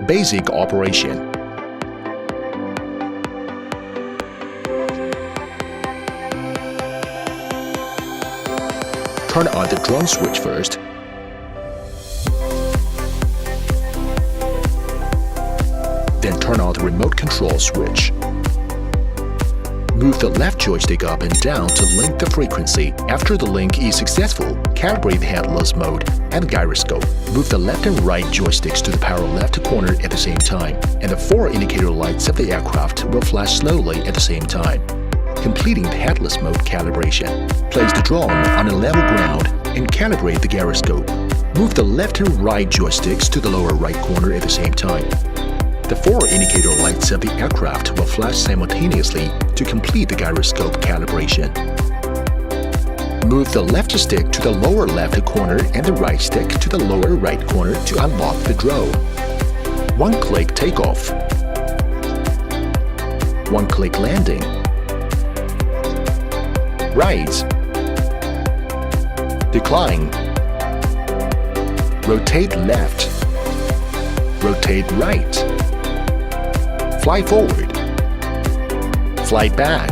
Basic operation. Turn on the drone switch first. Then turn on the remote control switch. Move the left joystick up and down to link the frequency. After the link is successful, calibrate the headless mode and gyroscope. Move the left and right joysticks to the power left corner at the same time, and the 4 indicator lights of the aircraft will flash slowly at the same time, completing the headless mode calibration. Place the drone on a level ground and calibrate the gyroscope. Move the left and right joysticks to the lower right corner at the same time. The 4 indicator lights of the aircraft will flash simultaneously to complete the gyroscope calibration. Move the left stick to the lower left corner and the right stick to the lower right corner to unlock the drone. One-click takeoff. One-click landing. Rise. Decline. Rotate left. Rotate right. Fly forward. Fly back.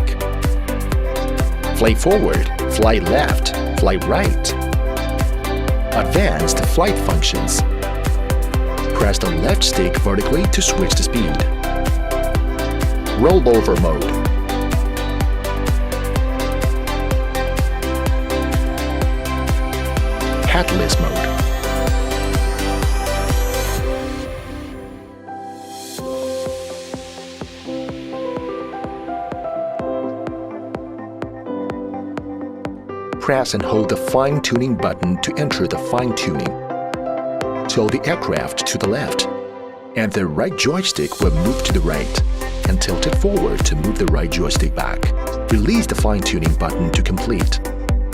Fly forward. Fly left. Fly right. Advanced flight functions. Press the left stick vertically to switch the speed. Rollover mode. Headless mode. Press and hold the fine-tuning button to enter the fine-tuning. Tilt the aircraft to the left, and the right joystick will move to the right, and tilt it forward to move the right joystick back. Release the fine-tuning button to complete.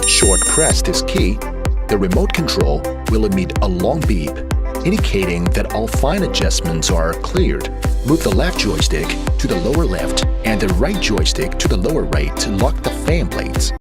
Short press this key, the remote control will emit a long beep, indicating that all fine adjustments are cleared. Move the left joystick to the lower left and the right joystick to the lower right to lock the fan blades.